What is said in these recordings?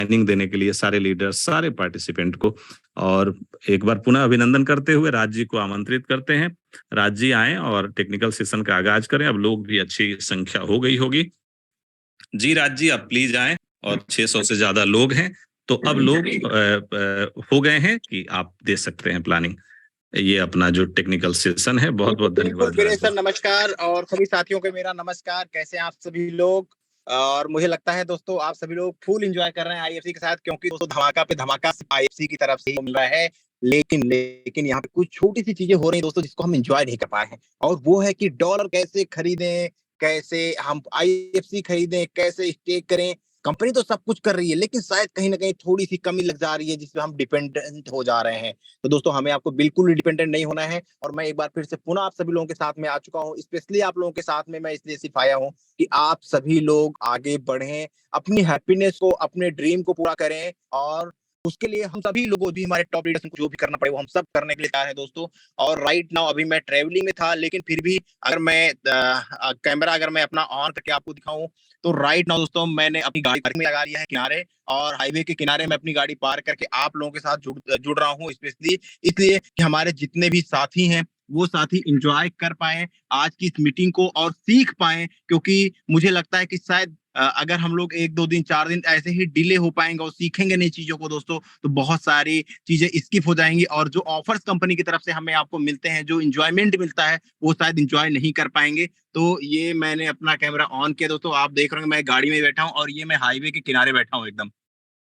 Training देने के लिए सारे लीडर्स, सारे पार्टिसिपेंट को, और एक बार पुनः अभिनंदन करते हुए राज जी को आमंत्रित करते हैं। राज जी आएँ और टेक्निकल सेशन का आगाज़ करें। अब लोग भी अच्छी संख्या हो गई होगी। जी राज जी, आप प्लीज़ आएँ, और 600 से ज़्यादा लोग हैं, तो अब लोग हो गए हैं कि आप दे सकते हैं प्लानिंग। ये अपना जो टेक्निकल सेशन है। बहुत-बहुत बिल्कुल धन्यवाद राज वीरेश जी। सर, नमस्कार, और सभी साथियों को मेरा नमस्कार। कैसे हैं आप सभी लोग? और मुझे लगता है दोस्तों आप सभी लोग फुल एन्जॉय कर रहे हैं आईएफसी के साथ, क्योंकि दोस्तों धमाका पे धमाका आईएफसी की तरफ से ही मिल रहा है। लेकिन यहाँ पे कुछ छोटी-सी चीज़ें हो रही हैं दोस्तों, जिसको हम एन्जॉय नहीं कर पाए हैं, और वो है कि डॉलर कैसे खरीदें, कैसे हम आईएफसी खरीदें, कैसे स्टेक करें। कंपनी तो सब कुछ कर रही है, लेकिन शायद कहीं न कहीं थोड़ी-सी कमी लग जा रही है, जिसपे हम डिपेंडेंट हो जा रहे हैं। तो दोस्तों हमें आपको बिल्कुल भी डिपेंडेंट नहीं होना है, और मैं एक बार फिर से पुनः आप सभी लोगों के साथ में आ चुका हूँ। स्पेशली आप लोगों के साथ में मैं इसलिए सिर्फ आया हूँ कि आप सभी लोग आगे बढ़ें, अपनी हैप्पीनेस को, अपने ड्रीम को पूरा करें, और उसके लिए हम सभी लोगों भी, हमारे टॉप लीडर्स को जो भी करना पड़े वो हम सब करने के लिए तैयार हैं दोस्तों। और राइट नाउ अभी मैं ट्रैवलिंग में था, लेकिन फिर भी अगर मैं कैमरा अगर मैं अपना ऑन करके आपको दिखाऊँ, तो राइट नाउ दोस्तों मैंने अपनी गाड़ी पार्किंग में लगा लिया है किनारे, और हाईवे के किनारे मैं अपनी गाड़ी पार्क करके आप लोगों के साथ जुड़ रहा हूँ, स्पेशली इसलिए कि हमारे जितने भी साथी हैं वो साथी एंजॉय कर पाएं आज की इस मीटिंग को, और सीख पाएं, क्योंकि मुझे लगता है कि शायद अगर हम लोग 1-2 दिन 4 दिन ऐसे ही डिले हो पाएंगे और सीखेंगे नहीं चीजों को दोस्तों, तो बहुत सारी चीजें स्किप हो जाएंगी, और जो ऑफर्स कंपनी की तरफ से हमें आपको मिलते हैं, जो इंजॉयमेंट मिलता है, वो शायद इंजॉय नहीं कर पाएंगे। तो ये मैंने अपना कैमरा ऑन किया दोस्तों, आप देख रहे हो मैं गाड़ी में बैठा हूँ, और ये मैं हाईवे के किनारे बैठा हूँ एकदम।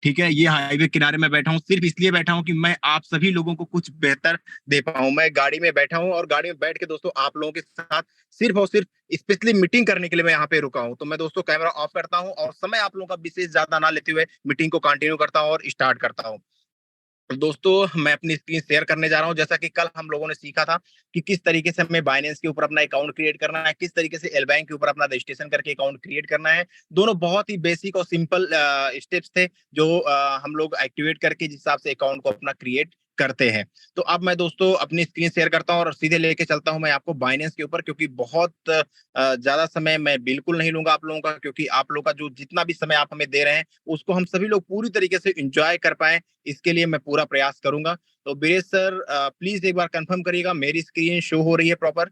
ठीक है, ये हाईवे किनारे में बैठा हूँ, सिर्फ इसलिए बैठा हूँ कि मैं आप सभी लोगों को कुछ बेहतर दे पाऊँ। मैं गाड़ी में बैठा हूँ, और गाड़ी में बैठ के दोस्तों आप लोगों के साथ सिर्फ और सिर्फ स्पेशली मीटिंग करने के लिए मैं यहाँ पे रुका हूँ। तो मैं दोस्तों कैमरा ऑफ करता हूँ, और समय आप लोगों का विशेष ज्यादा ना लेते हुए मीटिंग को कंटिन्यू करता हूँ और स्टार्ट करता हूँ। दोस्तों मैं अपनी स्क्रीन शेयर करने जा रहा हूँ। जैसा कि कल हम लोगों ने सीखा था कि किस तरीके से हमें बाइनेंस के ऊपर अपना अकाउंट क्रिएट करना है, किस तरीके से एल बैंक के ऊपर अपना रजिस्ट्रेशन करके अकाउंट क्रिएट करना है। दोनों बहुत ही बेसिक और सिंपल स्टेप्स थे, जो हम लोग एक्टिवेट करके जिस हिसाब से अकाउंट को अपना क्रिएट करते हैं। तो अब मैं दोस्तों अपनी स्क्रीन शेयर करता हूँ और सीधे लेके चलता हूँ मैं आपको बाइनेंस के ऊपर, क्योंकि बहुत ज्यादा समय मैं बिल्कुल नहीं लूंगा आप लोगों का, क्योंकि आप लोगों का जो जितना भी समय आप हमें दे रहे हैं उसको हम सभी लोग पूरी तरीके से इंजॉय कर पाए, इसके लिए मैं पूरा प्रयास करूंगा। तो बीरेश सर प्लीज एक बार कंफर्म करिएगा मेरी स्क्रीन शो हो रही है प्रॉपर?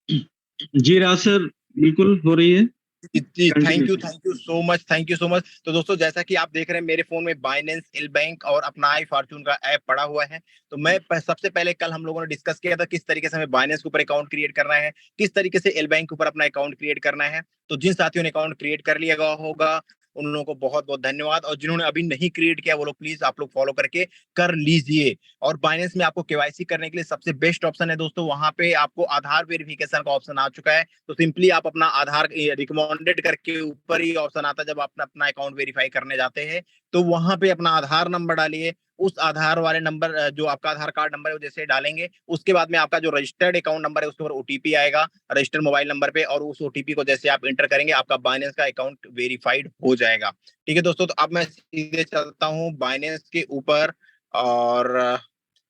जी राज सर, बिल्कुल हो रही है। जी, continue. Thank you so much, thank you so much. तो दोस्तों जैसा कि आप देख रहे हैं मेरे फोन में बाइनेंस, एल बैंक और अपना आई फॉर्चून का ऐप पड़ा हुआ है। तो मैं सबसे पहले कल हम लोगों ने डिस्कस किया था किस तरीके से हमें बाइनेंस के ऊपर अकाउंट क्रिएट करना है, किस तरीके से एल बैंक के ऊपर अपना अकाउंट क्रिएट करना है। तो जिन साथियों ने अकाउंट क्रिएट कर लिया होगा उन लोगों को बहुत बहुत धन्यवाद, और जिन्होंने अभी नहीं क्रिएट किया वो लोग प्लीज आप लोग फॉलो करके कर लीजिए। और बाइनेंस में आपको केवाईसी करने के लिए सबसे बेस्ट ऑप्शन है दोस्तों, वहां पे आपको आधार वेरिफिकेशन का ऑप्शन आ चुका है। तो सिंपली आप अपना आधार रिकमेंडेड करके ऊपर ही ऑप्शन आता है, जब आप अपना अकाउंट वेरीफाई करने जाते हैं तो वहां पे अपना आधार नंबर डालिए। उस आधार वाले नंबर जो आपका आधार कार्ड नंबर है वो जैसे डालेंगे, उसके बाद में आपका जो रजिस्टर्ड अकाउंट नंबर है उसके ऊपर ओटीपी आएगा रजिस्टर्ड मोबाइल नंबर पे, और उस ओटीपी को जैसे आप इंटर करेंगे आपका बाइनेंस का अकाउंट वेरीफाइड हो जाएगा। ठीक है दोस्तों, तो अब मैं सीधे चलता हूँ बाइनेंस के ऊपर, और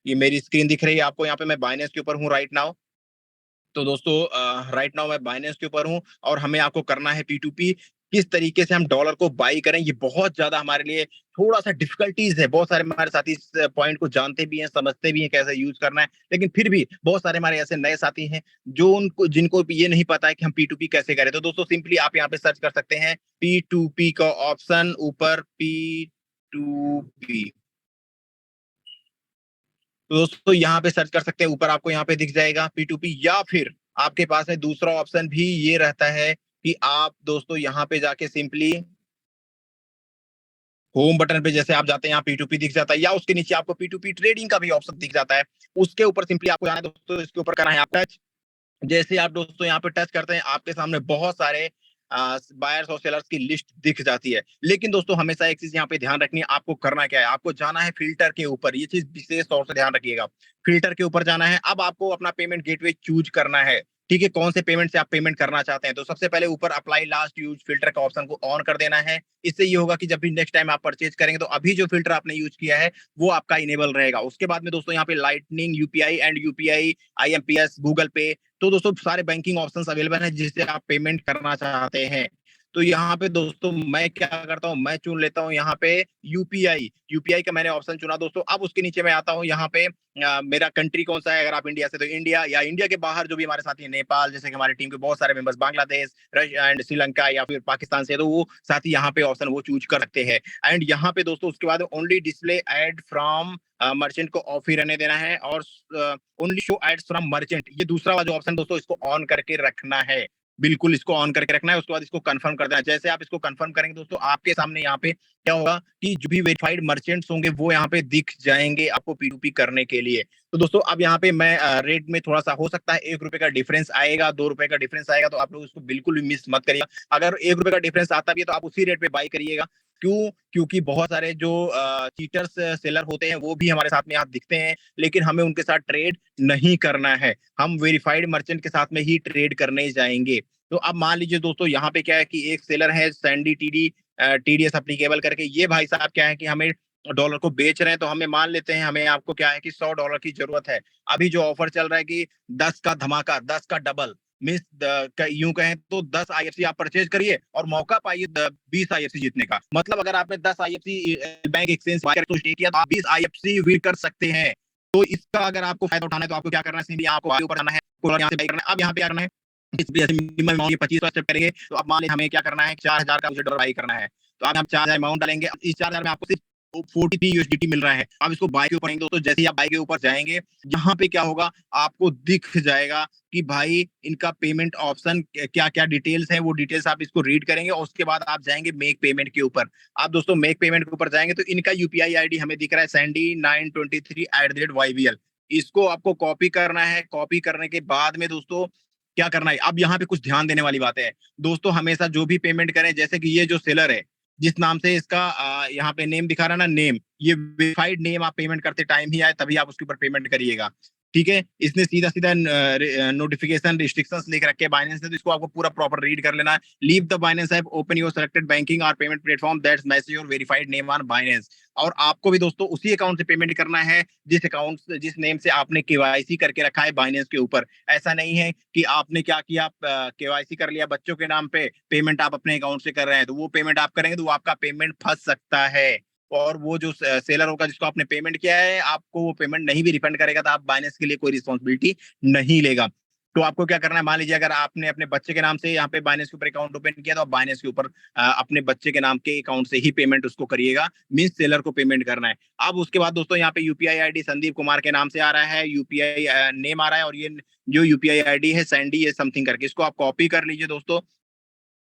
ये मेरी स्क्रीन दिख रही है आपको, यहाँ पे मैं बाइनेंस के ऊपर हूँ राइट नाउ। तो दोस्तों राइट नाउ मैं बाइनेंस के ऊपर हूँ, और हमें आपको करना है P2P। किस तरीके से हम डॉलर को बाई करें, ये बहुत ज्यादा हमारे लिए थोड़ा सा डिफिकल्टीज है। बहुत सारे हमारे साथी इस पॉइंट को जानते भी हैं, समझते भी हैं कैसे यूज करना है, लेकिन फिर भी बहुत सारे हमारे ऐसे नए साथी हैं जो उनको जिनको ये नहीं पता है कि हम P2P कैसे करें। तो दोस्तों सिंपली आप यहाँ पे सर्च कर सकते हैं P2P का ऑप्शन, ऊपर P2P। तो दोस्तों यहाँ पे सर्च कर सकते हैं, ऊपर आपको यहाँ पे दिख जाएगा P2P, या फिर आपके पास में दूसरा ऑप्शन भी ये रहता है कि आप दोस्तों यहाँ पे जाके सिंपली होम बटन पे जैसे आप जाते हैं यहाँ P2P दिख जाता है, या उसके नीचे आपको P2P ट्रेडिंग का भी ऑप्शन दिख जाता है। उसके ऊपर सिंपली आपको जाना है दोस्तों, इसके ऊपर करना है आप टच। जैसे आप दोस्तों यहाँ पे टच करते हैं आपके सामने बहुत सारे बायर्स और सेलर्स की लिस्ट दिख जाती है। लेकिन दोस्तों हमेशा एक चीज यहाँ पे ध्यान रखनी है, आपको करना क्या है, आपको जाना है फिल्टर के ऊपर। ये चीज विशेष तौर से ध्यान रखिएगा, फिल्टर के ऊपर जाना है। अब आपको अपना पेमेंट गेटवे चूज करना है। ठीक है, कौन से पेमेंट से आप पेमेंट करना चाहते हैं। तो सबसे पहले ऊपर अप्लाई लास्ट यूज फिल्टर का ऑप्शन को ऑन कर देना है। इससे ये होगा कि जब भी नेक्स्ट टाइम आप परचेज करेंगे तो अभी जो फिल्टर आपने यूज किया है वो आपका इनेबल रहेगा। उसके बाद में दोस्तों यहाँ पे lightning, UPI and UPI, IMPS, Google पे, तो दोस्तों सारे बैंकिंग ऑप्शंस अवेलेबल हैं जिससे आप पेमेंट करना चाहते हैं। तो यहाँ पे दोस्तों मैं क्या करता हूँ, मैं चुन लेता हूँ यहाँ पे यूपीआई का मैंने ऑप्शन चुना दोस्तों। अब उसके नीचे मैं आता हूँ यहाँ पे मेरा कंट्री कौन सा है, अगर आप इंडिया से तो इंडिया, या इंडिया के बाहर जो भी हमारे साथी हैं, नेपाल, जैसे कि हमारी टीम के बहुत सारे members, Bangladesh, Russia and Sri Lanka या फिर पाकिस्तान से, तो वो साथी यहाँ पे ऑप्शन वो चूज कर सकते हैं। एंड यहाँ पे दोस्तों उसके बाद only display ad from merchant को ऑफ ही रहने देना है, और only show ads from merchant, ये दूसरा वाला जो ऑप्शन दोस्तों इसको ऑन करके रखना है। बिल्कुल इसको ऑन करके रखना है। उसके बाद इसको कंफर्म कर देना है। जैसे आप इसको कंफर्म करेंगे दोस्तों, आपके सामने यहाँ पे क्या होगा कि जो भी वेरीफाइड मर्चेंट्स होंगे वो यहाँ पे दिख जाएंगे आपको P2P करने के लिए। तो दोस्तों अब यहाँ पे मैं रेट में थोड़ा सा हो सकता है 1 रुपए का डिफरेंस आएगा, 2 रुपए का डिफरेंस आएगा, तो आप लोग इसको बिल्कुल भी मिस मत करिएगा। अगर 1 रुपए का डिफरेंस आता भी है तो आप उसी रेट पे बाई करिएगा। क्यों? क्योंकि बहुत सारे जो चीटर्स सेलर होते हैं वो भी हमारे साथ में यहाँ दिखते हैं, लेकिन हमें उनके साथ ट्रेड नहीं करना है। हम वेरीफाइड मर्चेंट के साथ में ही ट्रेड करने जाएंगे। तो अब मान लीजिए दोस्तों यहाँ पे क्या है कि एक सेलर है सैंडी टीडीएस एप्लीकेबल करके, ये भाई साहब क्या है कि हमें डॉलर को बेच रहे हैं, तो हमें मान लेते हैं हमें आपको क्या है कि $100 की जरूरत है। अभी जो ऑफर चल रहा है कि 10 का धमाका, 10 का डबल, मीन्स यूं कहें तो 10 आईएफसी आप परचेज करिए और मौका पाइए 20 आईएफसी जीतने का। मतलब अगर आपने 10 आईएफसी बैंक एक्सचेंज किया तो आप 20 आईएफसी विन कर सकते हैं। तो इसका अगर आपको फायदा उठाना है तो आपको क्या करना है, सीधे आपको आगे ऊपर जाना है, यहाँ से बाई करना है। अब यहाँ पे क्या करना है, मिनिमम 25 स्टेप करेंगे, तो अब मान लीजिए हमें क्या करना है, 4000 का मुझे डॉलर बाई करना है। तो अब हम 4000 अमाउंट डालेंगे। इस 4000 में आपको सिर्फ 43 यूएसडीटी मिल रहा है। अब इसको बाई के ऊपर दोस्तों, जैसे ही आप बाई के ऊपर जाएंगे, यहाँ पे क्या होगा आपको दिख जाएगा कि भाई इनका पेमेंट ऑप्शन क्या क्या डिटेल्स है, वो डिटेल्स आप इसको रीड करेंगे और उसके बाद आप जाएंगे मेक पेमेंट के ऊपर। आप दोस्तों मेक पेमेंट के ऊपर जाएंगे तो इनका यूपीआई आईडी हमें दिख रहा है sandy923@YBL। इसको आपको कॉपी करना है। कॉपी करने के बाद में दोस्तों क्या करना है, अब यहाँ पे कुछ ध्यान देने वाली बातें हैं दोस्तों। हमेशा जो भी पेमेंट करें, जैसे कि ये जो सेलर है जिस नाम से इसका यहाँ पे नेम दिखा रहा है ना, नेम, ये वेरीफाइड नेम आप पेमेंट करते टाइम ही आए तभी आप उसके ऊपर पेमेंट करिएगा। ठीक है, इसने सीधा सीधा नोटिफिकेशन रिस्ट्रिक्शंस लिख रखे हैं बाइनेंस ने, तो इसको आपको पूरा प्रॉपर रीड कर लेना है। Leave the Binance app, open your selected banking और payment platform that's match your verified name on Binance. और आपको भी दोस्तों उसी अकाउंट से पेमेंट करना है जिस नेम से आपने केवाईसी करके रखा है बाइनेंस के ऊपर। ऐसा नहीं है कि आपने क्या किया, केवाईसी कर लिया बच्चों के नाम पे, पेमेंट आप अपने अकाउंट से कर रहे हैं, तो वो पेमेंट आप करेंगे तो वो आपका पेमेंट फंस सकता है। और वो जो सेलर होगा जिसको आपने पेमेंट किया है, आपको वो पेमेंट नहीं भी रिफंड करेगा तो आप बाइनेंस के लिए कोई रिस्पॉन्सिबिलिटी नहीं लेगा। तो आपको क्या करना है, मान लीजिए अगर आपने अपने बच्चे के नाम से यहाँ पे बाइनेंस के ऊपर अकाउंट ओपन किया, तो आप बाइनेंस के ऊपर अपने बच्चे के नाम के अकाउंट से ही पेमेंट उसको करिएगा, मींस सेलर को पेमेंट करना है। अब उसके बाद दोस्तों यहाँ पे यूपीआई आईडी संदीप कुमार के नाम से आ रहा है, यूपीआई नेम आ रहा है, और ये जो यूपीआई आईडी है सैंडी ये समथिंग करके, इसको आप कॉपी कर लीजिए दोस्तों।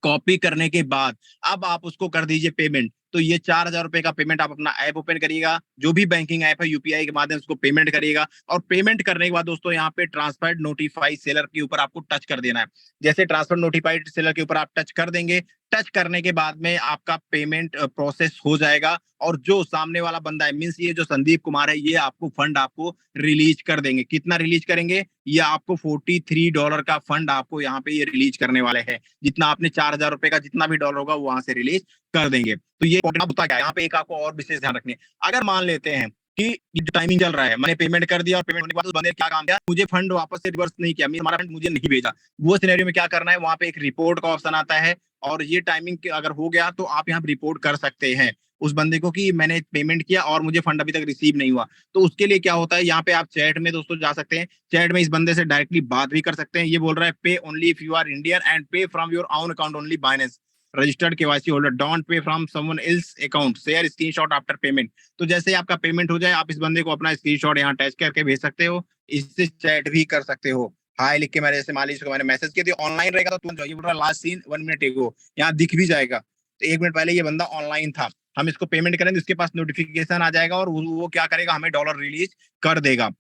कॉपी करने के बाद अब आप उसको कर दीजिए पेमेंट। तो ये 4000 रुपए का पेमेंट आप अपना ऐप ओपन करिएगा, जो भी बैंकिंग ऐप है यूपीआई के माध्यम से उसको पेमेंट करिएगा। और पेमेंट करने के बाद दोस्तों यहाँ पे ट्रांसफर्ड नोटिफाइड सेलर के ऊपर आपको टच कर देना है। जैसे ट्रांसफर नोटिफाइड सेलर के ऊपर आप टच कर देंगे, टच करने के बाद में आपका पेमेंट प्रोसेस हो जाएगा, और जो सामने वाला बंदा है, मींस ये जो संदीप कुमार है, ये आपको फंड आपको रिलीज कर देंगे। कितना रिलीज करेंगे, ये आपको $43 का फंड आपको यहाँ पे ये रिलीज करने वाले हैं। जितना आपने 4000 रुपए का जितना भी डॉलर होगा वो वहां से रिलीज कर देंगे। तो ये होता क्या है, यहाँ पे एक आपको और विशेष ध्यान रखनी है। अगर मान लेते हैं कि जो टाइमिंग चल रहा है, मैंने पेमेंट कर दिया और पेमेंट होने के बाद उस बंदे ने क्या काम किया, मुझे फंड वापस से रिवर्स नहीं किया, हमारा फंड मुझे नहीं भेजा, वो सिनेरियो में क्या करना है, वहां पे एक रिपोर्ट का ऑप्शन आता है, और ये टाइमिंग अगर हो गया तो आप यहाँ रिपोर्ट कर सकते हैं उस बंदे को कि मैंने पेमेंट किया और मुझे फंड अभी तक रिसीव नहीं हुआ। तो उसके लिए क्या होता है, यहाँ पे आप चैट में दोस्तों जा सकते हैं, चैट में इस बंदे से डायरेक्टली बात भी कर सकते हैं। ये बोल रहा है pay only if you are Indian and pay from your own account only Binance registered KYC holder, don't pay from someone else account, share screenshot after payment. तो जैसे ही आपका पेमेंट हो जाए, आप इस बंदे को अपना स्क्रीनशॉट यहाँ अटैच करके भेज सकते हो, इससे चैट भी कर सकते हो। हाय लिख के मैंने, जैसे मान लीजिए मैंने मैसेज किया, ऑनलाइन रहेगा तो तुम ये बोल रहा लास्ट सीन 1 मिनट एगो, यहाँ दिख भी जाएगा। तो 1 मिनट पहले ये बंदा ऑनलाइन था, हम इसको पेमेंट करेंगे, उसके पास नोटिफिकेशन आ जाएगा और वो क्या करेगा, हमें डॉलर रिलीज कर देगा।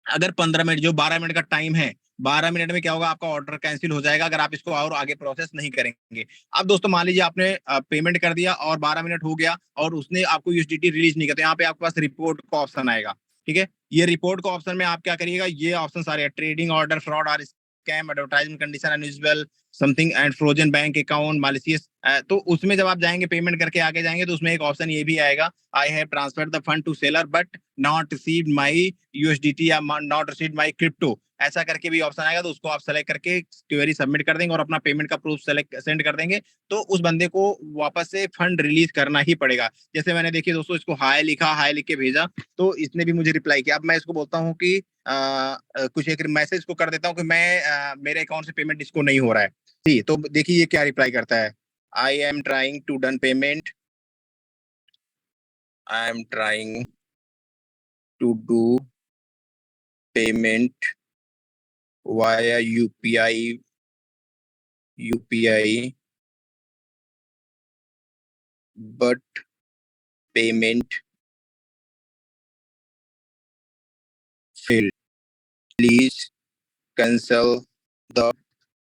अगर 15 मिनट, जो 12 मिनट का टाइम है, 12 मिनट में क्या होगा, आपका ऑर्डर कैंसिल हो जाएगा अगर आप इसको और आगे प्रोसेस नहीं करेंगे। अब दोस्तों मान लीजिए आपने पेमेंट कर दिया और 12 मिनट हो गया और उसने आपको यूएसडीटी रिलीज नहीं किया, तो यहाँ पे आपके पास रिपोर्ट का ऑप्शन आएगा। ठीक है, ये रिपोर्ट का ऑप्शन में आप क्या करिएगा, ये ऑप्शन सारे ट्रेडिंग ऑर्डर, फ्रॉड और scam, advertisement condition unusual something and frozen bank account malicious, तो उसमें जब आप जाएंगे पेमेंट करके आगे जाएंगे तो उसमें एक ऑप्शन ये भी आएगा, I have transferred the fund to seller but not received my USDT या नॉट रिसीव्ड माय क्रिप्टो। ऐसा करके भी ऑप्शन आएगा, तो उसको आप सेलेक्ट करके क्वेरी सबमिट कर देंगे और अपना पेमेंट का प्रूफ सेंड कर देंगे, तो उस बंदे को वापस से फंड रिलीज करना ही पड़ेगा। जैसे मैंने देखिए दोस्तों इसको हाय लिखा, हाय लिख के भेजा, तो इसने भी मुझे रिप्लाई किया। अब मैं इसको बोलता हूँ कि कुछ एक मैसेज को कर देता हूँ कि मेरे अकाउंट से पेमेंट इसको नहीं हो रहा है। जी, तो देखिए ये क्या रिप्लाई करता है। I am trying to done payment, I am trying to do payment via UPI but payment failed, please cancel the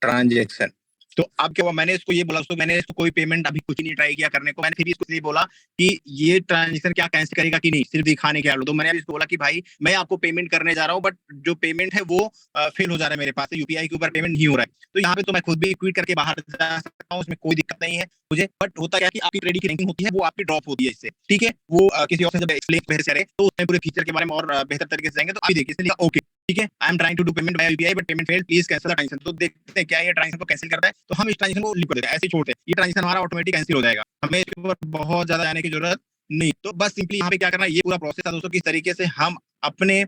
transaction. तो अब क्या हुआ, मैंने इसको ये बोला, तो मैंने इसको कोई पेमेंट अभी कुछ नहीं ट्राई किया करने को, मैंने फिर इसको ये बोला कि ये ट्रांजेक्शन क्या कैंसिल करेगा कि नहीं, सिर्फ दिखाने के आलू। तो मैंने अभी इसको बोला कि भाई मैं आपको पेमेंट करने जा रहा हूँ, बट जो पेमेंट है वो फेल हो जा रहा है, मेरे पास यूपीआई के ऊपर पेमेंट नहीं हो रहा है। तो यहाँ पे तो मैं खुद भी क्विट करके बाहर जा सकता हूँ, उसमें कोई दिक्कत नहीं है मुझे। बट होता क्या कि आपकी क्रेडिट की रैंकिंग होती है वो आपकी ड्रॉप होती है इससे, ठीक है। वो किसी और से जब एक्सप्लेन बेहतर करें तो उसमें पूरे फीचर के बारे में और बेहतर तरीके से जाएंगे। तो अभी देखिए इसने ओके, ठीक है, I am trying to do payment by UPI but payment failed, please cancel the transaction. तो देखते हैं क्या ये ट्रांजैक्शन को कैंसिल करता है। तो हम इस ट्रांजैक्शन को लीव कर देते हैं, ऐसे ही छोड़ते हैं, ये ट्रांजैक्शन हमारा ऑटोमेटिक कैंसिल हो जाएगा, हमें इसके ऊपर बहुत ज्यादा जाने की जरूरत नहीं। तो बस सिंपली यहाँ पे क्या करना है, ये पूरा प्रोसेस है दोस्तों, किस तरीके से हम अपने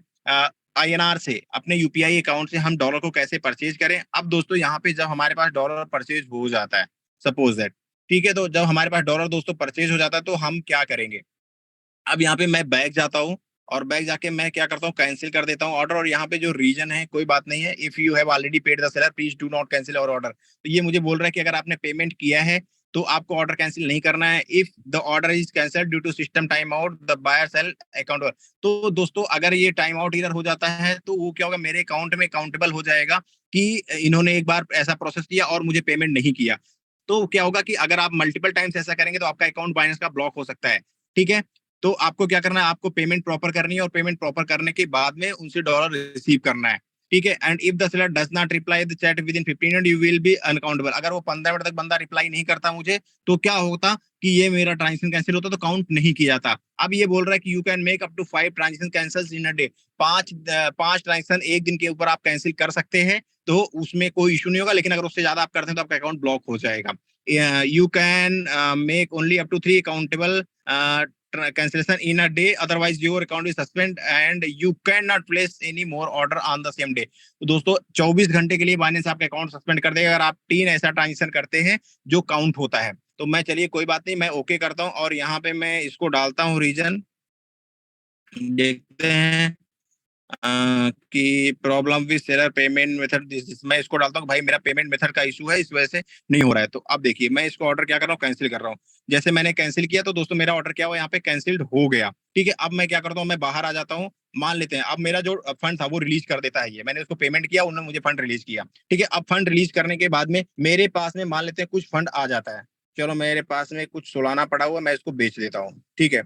INR से, अपने यूपीआई अकाउंट से हम डॉलर को कैसे परचेज करें। अब दोस्तों यहाँ पे जब हमारे पास डॉलर परचेज हो जाता है, सपोज दैट, ठीक है, तो जब हमारे पास डॉलर दोस्तों परचेज हो जाता है तो हम क्या करेंगे। अब यहाँ पे मैं बैक जाता हूँ और बैक जाके मैं क्या करता हूँ, कैंसिल कर देता हूँ ऑर्डर। और यहाँ पे जो रीजन है कोई बात नहीं है, if you have already paid the seller please do not cancel और ऑर्डर। तो ये मुझे बोल रहा है कि अगर आपने पेमेंट किया है तो आपको ऑर्डर कैंसिल नहीं करना है। If the order is cancelled due to system time out the buyer sell account. तो दोस्तों अगर ये टाइम आउट इधर हो जाता है तो वो क्या होगा, मेरे अकाउंट में काउंटेबल हो जाएगा कि इन्होंने एक बार ऐसा प्रोसेस किया और मुझे पेमेंट नहीं किया। तो क्या होगा कि अगर आप मल्टीपल टाइम्स ऐसा करेंगे तो आपका अकाउंट बाइनेंस का ब्लॉक हो सकता है, ठीक है। तो आपको क्या करना है, आपको पेमेंट प्रॉपर करनी है और पेमेंट प्रॉपर करने के बाद में उनसे डॉलर रिसीव करना है, ठीक है। And if the seller does not reply the chat with in 15 minute you will be uncountable. अगर वो 15 मिनट तक बंदा रिप्लाई नहीं करता मुझे, तो क्या होता कि ये मेरा ट्रांजेक्शन कैंसिल होता, तो काउंट नहीं किया जाता। अब ये बोल रहा है कि you can make up to 5 transaction cancels in a day. पांच ट्रांजेक्शन एक दिन के ऊपर आप कैंसिल कर सकते हैं, तो उसमें कोई इशू नहीं होगा। लेकिन अगर उससे ज्यादा आप करते हैं तो आपका अकाउंट ब्लॉक हो जाएगा। You can make only up to 3 accountable cancellation in a day, otherwise your account is suspended and you cannot place any more order on the same day। तो दोस्तों 24 घंटे के लिए बाइनेंस आपका अकाउंट सस्पेंड कर देगा अगर आप 3 ऐसा ट्रांजेक्शन करते हैं जो काउंट होता है। तो मैं चलिए कोई बात नहीं, मैं ओके करता हूँ और यहाँ पे मैं इसको डालता हूँ रीजन, देखते हैं कि problem with seller payment method. मैं इसको डालता हूँ भाई मेरा पेमेंट मेथड का इशू है, इस वजह से नहीं हो रहा है। तो अब देखिए मैं इसको ऑर्डर क्या कर रहा हूँ, कैंसिल कर रहा हूँ। जैसे मैंने कैंसिल किया तो दोस्तों मेरा ऑर्डर क्या हुआ, यहाँ पे कैंसिल्ड हो गया, ठीक है। अब मैं क्या करता हूँ, मैं बाहर आ जाता हूँ। मान लेते हैं अब मेरा जो फंड था वो रिलीज कर देता है, ये मैंने उसको पेमेंट किया, उन्होंने मुझे फंड रिलीज किया, ठीक है। अब फंड रिलीज करने के बाद में मेरे पास में मान लेते हैं कुछ फंड आ जाता है। चलो मेरे पास में कुछ सोलाना पड़ा हुआ, मैं इसको बेच देता हूँ, ठीक है।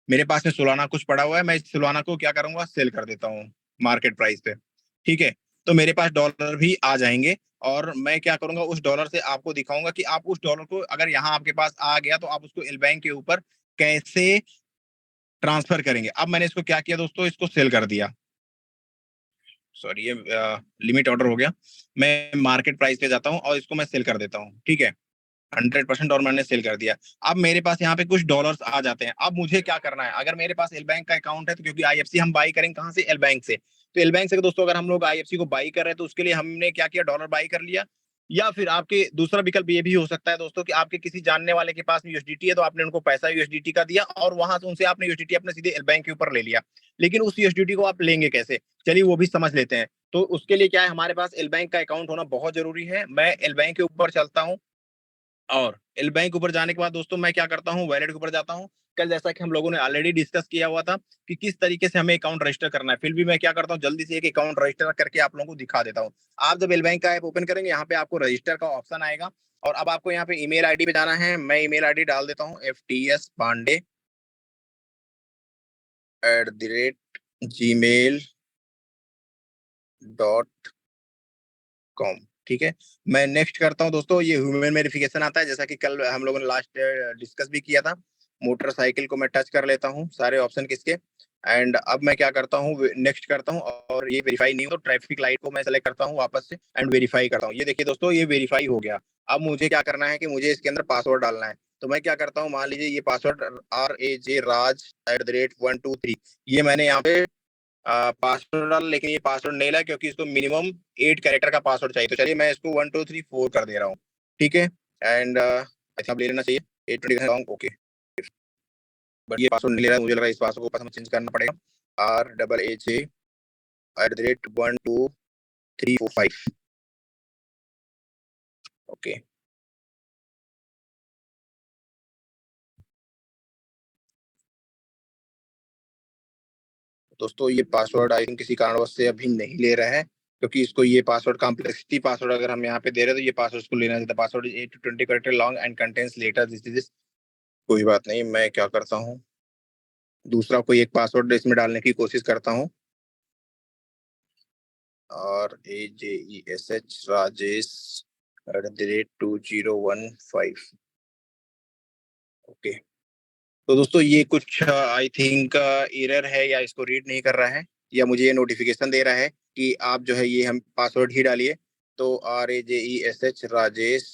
मेरे पास में सोलाना कुछ पड़ा हुआ है, मैं इस सोलाना को क्या करूंगा, सेल कर देता हूँ मार्केट प्राइस पे, ठीक है। तो मेरे पास डॉलर भी आ जाएंगे और मैं क्या करूंगा, उस डॉलर से आपको दिखाऊंगा कि आप उस डॉलर को अगर यहाँ आपके पास आ गया तो आप उसको एल बैंक के ऊपर कैसे ट्रांसफर करेंगे। अब मैंने इसको क्या किया दोस्तों, इसको सेल कर दिया। सॉरी ये लिमिट ऑर्डर हो गया। मैं मार्केट प्राइस पे जाता हूँ और इसको मैं सेल कर देता हूँ, ठीक है। 100% और मैंने सेल कर दिया। अब मेरे पास यहाँ पे कुछ डॉलर्स आ जाते हैं। अब मुझे क्या करना है, अगर मेरे पास एल बैंक का अकाउंट है तो क्योंकि आईएफसी हम बाई करेंगे कहाँ से, एल बैंक से। तो एल बैंक से दोस्तों अगर हम लोग आईएफसी को बाई कर रहे हैं तो उसके लिए हमने क्या किया, डॉलर बाई कर लिया। या फिर आपके दूसरा विकल्प ये भी हो सकता है दोस्तों कि आपके किसी जानने वाले के पास यूएसडीटी है तो आपने उनको पैसा यूएसडीटी का दिया और वहां से उनसे आपने यूएसडीटी अपने सीधे एल बैंक के ऊपर ले लिया। लेकिन उस यूएसडीटी को आप लेंगे कैसे, चलिए वो भी समझ लेते हैं। तो उसके लिए क्या है, हमारे पास एल बैंक का अकाउंट होना बहुत जरूरी है। मैं एल बैंक के ऊपर चलता हूँ और एल बैंक ऊपर जाने के बाद दोस्तों मैं क्या करता हूँ, वैलेट के ऊपर जाता हूँ। कल जैसा कि हम लोगों ने ऑलरेडी डिस्कस किया हुआ था कि किस तरीके से हमें अकाउंट रजिस्टर करना है, फिर भी मैं क्या करता हूँ, जल्दी से एक अकाउंट रजिस्टर करके आप लोगों को दिखा देता हूँ। आप जब एल बैंक का ऐप ओपन करेंगे, यहाँ पे आपको रजिस्टर का ऑप्शन आएगा और अब आपको यहाँ पे ईमेल आईडी पे जाना है। मैं ईमेल आईडी डाल देता हूँ ftspande@gmail.com, ठीक है। मैं नेक्स्ट करता हूँ दोस्तों, ये ह्यूमन वेरिफिकेशन आता है जैसा कि कल हम लोगों ने लास्ट डिस्कस भी किया था। मोटरसाइकिल को मैं टच कर लेता हूँ, सारे ऑप्शन किसके, एंड अब मैं क्या करता हूँ, नेक्स्ट करता हूँ और ये वेरीफाई नहीं हो तो ट्रैफिक लाइट को मैं सेलेक्ट करता हूँ वापस से एंड वेरीफाई करता हूँ। ये देखिए दोस्तों, ये वेरीफाई हो गया। अब मुझे क्या करना है कि मुझे इसके अंदर पासवर्ड डालना है। तो मैं क्या करता हूँ, मान लीजिए ये पासवर्ड RAJ Raj@123, ये मैंने यहाँ पे पासवर्ड डाला, लेकिन ये पासवर्ड नहीं ला क्योंकि इसको मिनिमम 8 कैरेक्टर का पासवर्ड चाहिए। तो चलिए मैं इसको 1234 कर दे रहा हूँ, ठीक है। एंड ऐसा ले लेना चाहिए 820 ओके। बट ये पासवर्ड नहीं ले रहा है, मुझे लग रहा है इस पासवर्ड को पास हमें चेंज करना पड़ेगा। RAJ@12345 okay. दोस्तों ये पासवर्ड आई थिंक किसी कारणवश से अभी नहीं ले रहा है, क्योंकि इसको ये पासवर्ड कॉम्प्लेक्सिटी पासवर्ड अगर हम यहाँ पे दे रहे हैं तो ये पासवर्ड इसको लेना चाहिए। Password is 8 to 20 character long and contains letter this. कोई बात नहीं, मैं क्या करता हूँ, दूसरा कोई एक पासवर्ड इसमें डालने की कोशिश करता हूँ। RAJESH Rajesh@2015 okay. तो दोस्तों ये कुछ आई थिंक एरर है, या इसको रीड नहीं कर रहा है, या मुझे ये नोटिफिकेशन दे रहा है कि आप जो है ये हम पासवर्ड ही डालिए। तो RAJESH राजेश,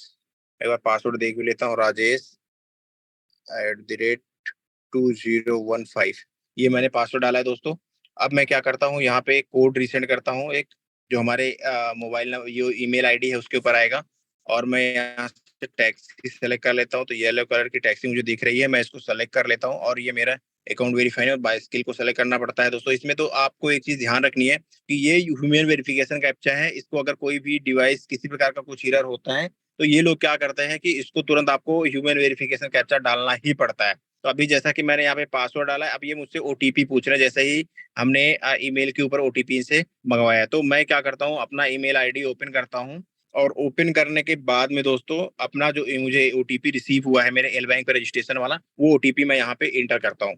एक बार पासवर्ड देख भी लेता हूँ, Rajesh@2015, ये मैंने पासवर्ड डाला है दोस्तों। अब मैं क्या करता हूँ, यहाँ पे कोड रीसेंड करता हूँ, एक जो हमारे मोबाइल जो ईमेल आईडी है उसके ऊपर आएगा। और मैं यहाँ से टैक्सी सेलेक्ट कर लेता हूँ, तो येलो कलर की टैक्सी मुझे दिख रही है, मैं इसको सेलेक्ट कर लेता हूँ। और ये मेरा अकाउंट वेरीफाई और बाइस्किल को सेलेक्ट करना पड़ता है दोस्तों। इसमें तो आपको एक चीज ध्यान रखनी है कि ये ह्यूमन वेरिफिकेशन कैप्चा है, इसको अगर कोई भी डिवाइस किसी प्रकार का कुछ एरर होता है तो ये लोग क्या करते हैं कि इसको तुरंत आपको ह्यूमन वेरिफिकेशन कैप्चा डालना ही पड़ता है। तो अभी जैसा कि मैंने यहाँ पे पासवर्ड डाला है, अब ये मुझसे ओटीपी पूछ रहा है, जैसे ही हमने ईमेल के ऊपर ओटीपी से मंगवाया। तो मैं क्या करता हूँ, अपना ईमेल आईडी ओपन करता हूँ, और ओपन करने के बाद में दोस्तों अपना जो मुझे ओटीपी रिसीव हुआ है मेरे एल बैंक पे रजिस्ट्रेशन वाला, वो ओटीपी मैं यहाँ पे इंटर करता हूँ,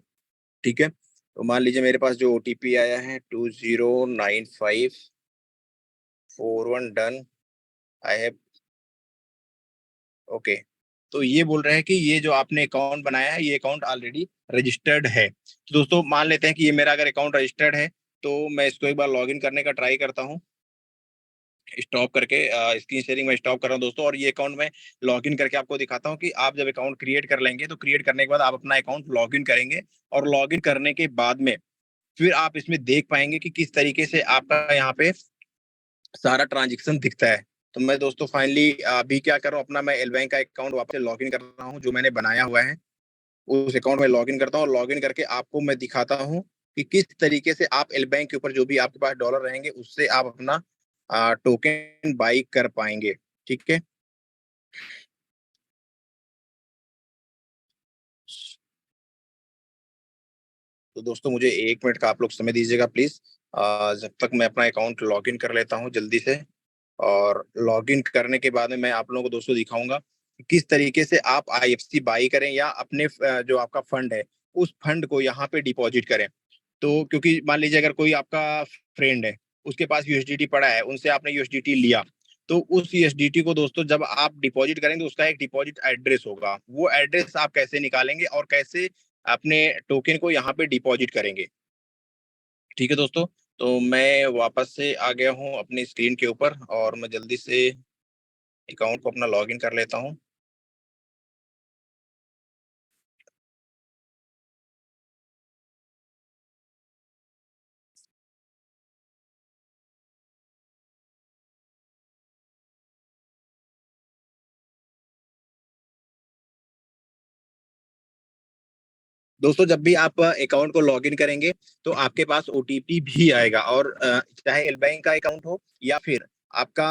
ठीक है। तो मान लीजिए मेरे पास जो ओटीपी आया है 209541 डन, आई हैव ओके। तो ये बोल रहे हैं कि ये जो आपने अकाउंट बनाया है ये अकाउंट ऑलरेडी रजिस्टर्ड है। तो दोस्तों मान लेते हैं कि ये मेरा अगर अकाउंट रजिस्टर्ड है, तो मैं इसको एक बार लॉगिन करने का ट्राई करता हूँ, स्टॉप करके स्क्रीन शेयरिंग में स्टॉप कर रहा हूँ दोस्तों। और ये अकाउंट मैं लॉगिन करके आपको दिखाता हूँ कि आप जब अकाउंट क्रिएट कर लेंगे तो क्रिएट करने के बाद आप अपना अकाउंट लॉगिन करेंगे, और लॉगिन करने के बाद में फिर आप इसमें देख पाएंगे कि किस तरीके से आपका यहाँ पे सारा ट्रांजेक्शन दिखता है। तो मैं दोस्तों फाइनली अभी क्या कर रहा हूँ, अपना मैं एल बैंक का अकाउंट वापस लॉगिन कर रहा हूँ जो मैंने बनाया हुआ है, उस अकाउंट में लॉगिन करता हूँ। और लॉगिन करके आपको मैं दिखाता हूँ कि किस तरीके से आप एल बैंक के ऊपर जो भी आपके पास डॉलर रहेंगे उससे आप अपना टोकन बाई कर पाएंगे, ठीक है। तो दोस्तों मुझे 1 मिनट का आप लोग समय दीजिएगा प्लीज, जब तक मैं अपना अकाउंट लॉगिन कर लेता हूँ जल्दी से। और लॉगिन करने के बाद में मैं आप लोगों को दोस्तों दिखाऊंगा कि किस तरीके से आप आईएफसी बाई करें, या अपने जो आपका फंड है उस फंड को यहाँ पे डिपॉजिट करें। तो क्योंकि मान लीजिए अगर कोई आपका फ्रेंड है, उसके पास यूएसडीटी पड़ा है, उनसे आपने यूएसडीटी लिया, तो उस यूएसडीटी को दोस्तों जब आप डिपॉजिट करेंगे उसका एक डिपॉजिट एड्रेस होगा, वो एड्रेस आप कैसे निकालेंगे और कैसे अपने टोकन को यहाँ पे डिपॉजिट करेंगे, ठीक है दोस्तों। तो मैं वापस से आ गया हूँ अपनी स्क्रीन के ऊपर, और मैं जल्दी से अकाउंट को अपना लॉगिन कर लेता हूँ। दोस्तों जब भी आप अकाउंट को लॉगिन करेंगे तो आपके पास ओटीपी भी आएगा, और चाहे एल बैंक का अकाउंट हो या फिर आपका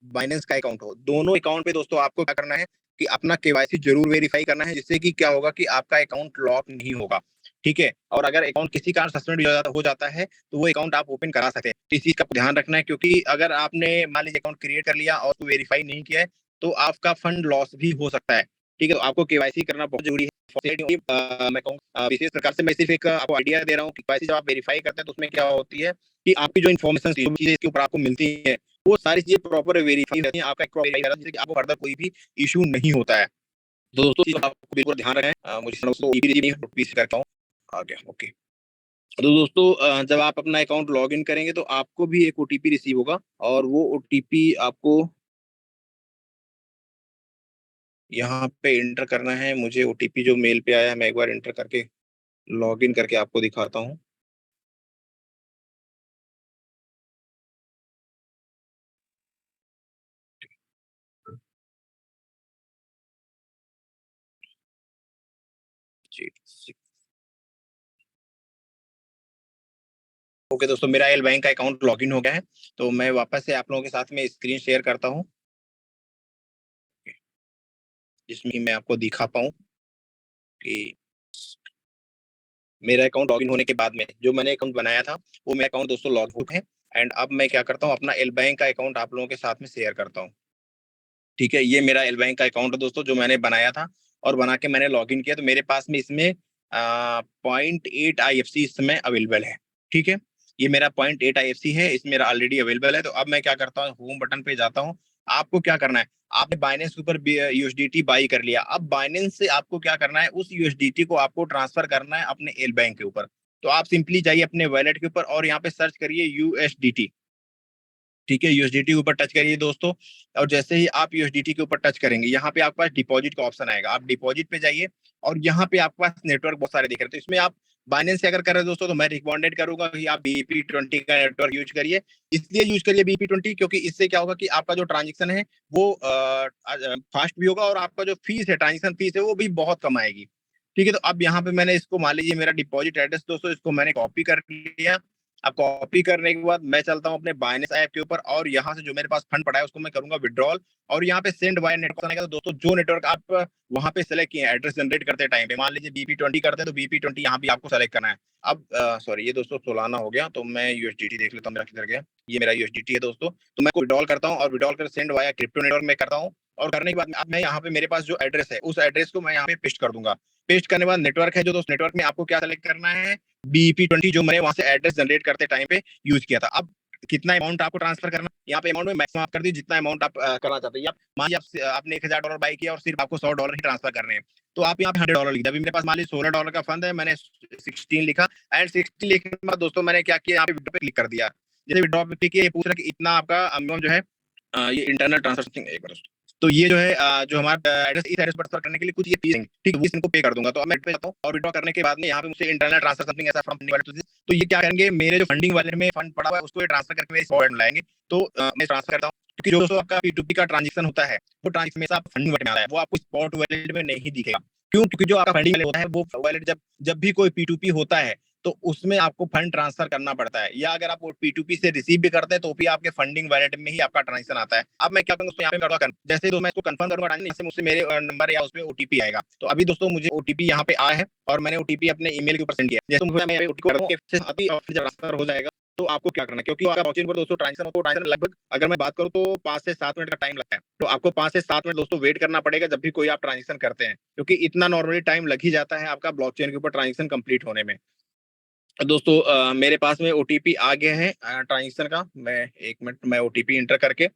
बाइनेंस का अकाउंट हो, दोनों अकाउंट पे दोस्तों आपको क्या करना है कि अपना केवाईसी जरूर वेरीफाई करना है, जिससे कि क्या होगा कि आपका अकाउंट लॉक नहीं होगा, ठीक है। और अगर अकाउंट किसी कारण सस्पेंड हो जाता है तो वो अकाउंट आप ओपन करा सकते हैं। तो इस चीज का ध्यान रखना है, क्योंकि अगर आपने मान लीजिए अकाउंट क्रिएट कर लिया और वेरीफाई नहीं किया है तो आपका फंड लॉस भी हो सकता है, ठीक है। तो आपको केवाईसी करना बहुत जरूरी है। मैं कहूँ विशेष प्रकार से मैं सिर्फ एक आपको आइडिया दे रहा हूँ कि कैसे जब आप वेरीफाई करते हैं तो उसमें क्या होती है कि आपकी जो इन्फॉर्मेशन चीजें इसके ऊपर आपको मिलती है वो सारी चीजें प्रॉपर वेरीफाई रहती है, आपका वेरीफाई रहता है, जिससे कि आपको फर्दर कोई भी इशू नहीं होता है। तो दोस्तों आपको बिल्कुल ध्यान रखें, मुझे करता हूँ आ गया ओके। तो दोस्तों जब आप अपना अकाउंट लॉग इन करेंगे तो आपको भी एक ओटीपी रिसीव होगा और वो ओटीपी आपको यहाँ पे इंटर करना है। मुझे ओटीपी जो मेल पे आया है मैं एक बार इंटर करके लॉग इन करके आपको दिखाता हूँ। जी। ओके दोस्तों, मेरा एल बैंक का अकाउंट लॉगिन हो गया है। तो मैं वापस से आप लोगों के साथ में स्क्रीन शेयर करता हूँ, जिसमें मैं आपको दिखा पाऊँ कि मेरा अकाउंट लॉगिन होने के बाद में जो मैंने अकाउंट बनाया था, वो मेरा अकाउंट दोस्तों लॉग हो है। एंड अब मैं क्या करता हूँ, अपना एल बैंक का अकाउंट आप लोगों के साथ में शेयर करता हूँ। ठीक है, ये मेरा एल बैंक का अकाउंट है दोस्तों, जो मैंने बनाया था और बना के मैंने लॉगिन किया। तो मेरे पास में इसमें 0.8 IFC इस समय अवेलेबल है। ठीक है, ये मेरा 0.8 IFC है, इसमें मेरा ऑलरेडी अवेलेबल है। तो अब मैं क्या करता हूँ, होम बटन पे जाता हूँ। आपको क्या करना है, आपने बाइनेंस के ऊपर यूएसडीटी बाई कर लिया। अब बाइनेंस से आपको क्या करना है, उस यूएसडीटी को आपको ट्रांसफर करना है अपने एल बैंक के ऊपर। तो आप सिंपली जाइए अपने वॉलेट के ऊपर और यहाँ पे सर्च करिए यूएसडीटी। ठीक है, यूएसडीटी के ऊपर टच करिए दोस्तों। और जैसे ही आप यूएसडीटी के ऊपर टच करेंगे, यहाँ पे आपके पास डिपॉजिट का ऑप्शन आएगा। आप डिपॉजिट पे जाइए और यहाँ पे आपके पास नेटवर्क बहुत सारे दिख रहे हैं। तो इसमें आप बाइनेंस से अगर कर रहे हैं दोस्तों, तो मैं रिकमेंडेड करूंगा कि आप बीपी20 का नेटवर्क यूज करिए। इसलिए यूज करिए बीपी20 क्योंकि इससे क्या होगा कि आपका जो ट्रांजेक्शन है वो फास्ट भी होगा और आपका जो फीस है, ट्रांजेक्शन फीस है, वो भी बहुत कम आएगी। ठीक है, तो अब यहाँ पे मैंने इसको मान लीजिए मेरा डिपॉजिट एड्रेस दोस्तों, इसको मैंने कॉपी कर लिया। अब कॉपी करने के बाद मैं चलता हूँ अपने बाइनेंस ऐप के ऊपर और यहाँ से जो मेरे पास फंड पड़ा है उसको मैं करूंगा विड्रॉल। और यहाँ पे सेंड वायर नेटवर्क आएगा। तो दोस्तों जो नेटवर्क आप वहां पे सेलेक्ट किए एड्रेस जनरेट करते टाइम पे, मान लीजिए बीपी20 करते हैं तो बीपी20 यहाँ भी आपको सेलेक्ट करना है। अब सॉरी, ये दोस्तों सोलाना हो गया, तो मैं यूएसडीटी देख लेता हूँ मेरा किधर गया। ये मेरा यूएसडीटी है दोस्तों, तो मैं विड्रॉल करता हूँ और विड्रॉल कर सेंड वाया क्रिप्टो नेटवर्क में करता हूँ। और करने के बाद अब मैं यहाँ पे मेरे पास जो एड्रेस है उस एड्रेस को मैं यहाँ पे पेस्ट कर दूंगा। पेस्ट करने के बाद नेटवर्क है जो दोस्त, नेटवर्क में आपको क्या सेलेक्ट करना है, बीपी20 जो मैंने वहां से एड्रेस जनरेट करते टाइम पे यूज किया था। अब कितना अमाउंट आपको ट्रांसफर करना, यहाँ पे अमाउंट में मैक्सिमम आप कर दीजिए जितना अमाउंट आप करना चाहते हैं। मान लीजिए आपने $1000 बाई किया और सिर्फ आपको $100 ही ट्रांसफर करने हैं, तो आप यहाँ पे $100 लिख दिया। अभी मेरे पास मान लीजिए $16 का फंड है, मैंने 16 लिखा। एंड 16 लिखने के बाद दोस्तों मैंने क्या किया, यहाँ पे विड्रॉ पे क्लिक कर दिया। जैसे विड्रॉ पे क्लिक किया, ये पूछ रहा है कि इतना आपका अमाउंट जो है ये इंटरनल ट्रांसफर। तो ये जो है जो हमारा एड्रेस, इस एड्रेस पर ट्रांसफर करने के लिए कुछ ये फीस है, ठीक है, वो इनको पे कर दूंगा। तो अब मैं पे जाता हूँ और विड्रॉ करने के बाद में यहाँ पे मुझे इंटरनल ट्रांसफर समथिंग ऐसा फ्रॉम फंडिंग वैलेट। तो ये क्या करेंगे, मेरे जो फंडिंग वैलेट में फंड पड़ा हुआ है उसको ट्रांसफर करके मेरे वॉलेट में लाएंगे। तो मैं ट्रांसफर करता हूँ क्योंकि जो दोस्तों आपका P2P का ट्रांजेक्शन होता है वो ट्रांजेक्शन हमेशा फंडिंग वैलेट में आता है, वो आपको स्पॉट वैलेट में नहीं दिखेगा। क्यों? क्योंकि जो आपका फंडिंग वैलेट होता है वो वैलेट जब जब भी कोई P2P होता है तो उसमें आपको फंड ट्रांसफर करना पड़ता है, या अगर आप P2P से रिसीव भी करते हैं तो भी आपके फंडिंग वैलेट में ही आपका ट्रांजेक्शन आता है। अब मैं क्या करूंगा, यहाँ पे करूंगा जैसे तो मैं इसको कंफर्म करूंगा ट्रांजेक्शन, मुझसे मेरे नंबर या उसमें ओटीपी आएगा। तो अभी दोस्तों मुझे ओटीपी यहाँ पे आया है और मैंने ओटीपी अपने ईमेल के ऊपर सेंड किया। जैसे मैं ओटीपी ट्रांसफर हो जाएगा तो आपको क्या करना है, क्योंकि आपका ब्लॉकचेन पर दोस्तों ट्रांजेक्शन लगभग अगर मैं बात करूं तो 5 से 7 मिनट का टाइम लगता है। तो आपको 5 से 7 मिनट दोस्तों वेट करना पड़ेगा जब भी कोई आप ट्रांजेक्शन करते हैं, क्योंकि इतना नॉर्मली टाइम लग ही जाता है आपका ब्लॉकचेन के ऊपर ट्रांजेक्शन कंप्लीट होने में। दोस्तों मेरे पास में ओटीपी आ गया है ट्रांजेक्शन का। मैं 1 मिनट में ओटीपी इंटर करके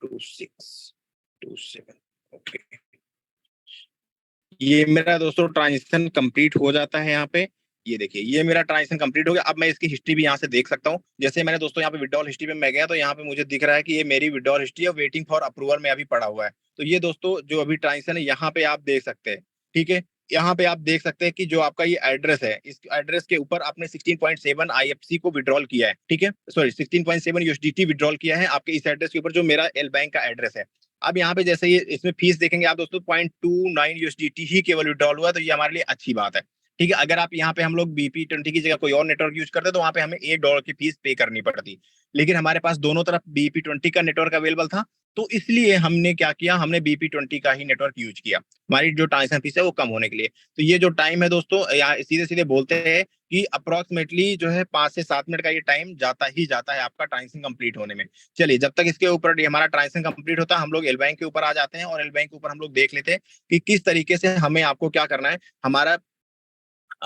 2627 ओके, ये मेरा दोस्तों ट्रांजेक्शन कंप्लीट हो जाता है यहाँ पे। ये देखिए, ये मेरा ट्रांजेक्शन कंप्लीट हो गया। अब मैं इसकी हिस्ट्री भी यहाँ से देख सकता हूँ। जैसे मैंने दोस्तों यहाँ पे विड्रॉल हिस्ट्री पे मैं गया तो यहाँ पे मुझे दिख रहा है कि ये मेरी विड्रॉल हिस्ट्री है, वेटिंग फॉर अप्रूवल में अभी पड़ा हुआ है। तो ये दोस्तों जो अभी ट्रांजेक्शन है यहाँ पे आप देख सकते हैं। ठीक है, यहाँ पे आप देख सकते हैं कि जो आपका ये एड्रेस है, इस एड्रेस के ऊपर आपने 16.7 IFC को विड्रॉल किया है। ठीक है, सॉरी 16.7 USDT विड्रॉल किया है आपके इस एड्रेस के ऊपर जो मेरा एल बैंक का एड्रेस है। अब यहाँ पे जैसे ये इसमें फीस देखेंगे आप दोस्तों, 0.29 USDT ही केवल विड्रॉल हुआ, तो ये हमारे लिए अच्छी बात है। ठीक है, अगर आप यहाँ पे हम लोग बीपी20 की जगह कोई और नेटवर्क यूज करते तो वहां पे हमें $1 की फीस पे करनी पड़ती। लेकिन हमारे पास दोनों तरफ बीपी20 का नेटवर्क अवेलेबल था, तो इसलिए हमने क्या किया, हमने बीपी20 का ही नेटवर्क यूज किया, हमारी जो ट्रांजेक्शन फीस है वो कम होने के लिए। तो ये जो टाइम है दोस्तों, यहाँ सीधे सीधे बोलते हैं कि अप्रोक्सीमेटली जो है 5 से 7 मिनट का ये टाइम जाता ही जाता है आपका ट्रांजेक्शन कंप्लीट होने में। चलिए, जब तक इसके ऊपर हमारा ट्रांजेक्शन कंप्लीट होता है हम लोग एल बैंक के ऊपर आ जाते हैं और एल बैंक के ऊपर हम लोग देख लेते हैं कि किस तरीके से हमें आपको क्या करना है, हमारा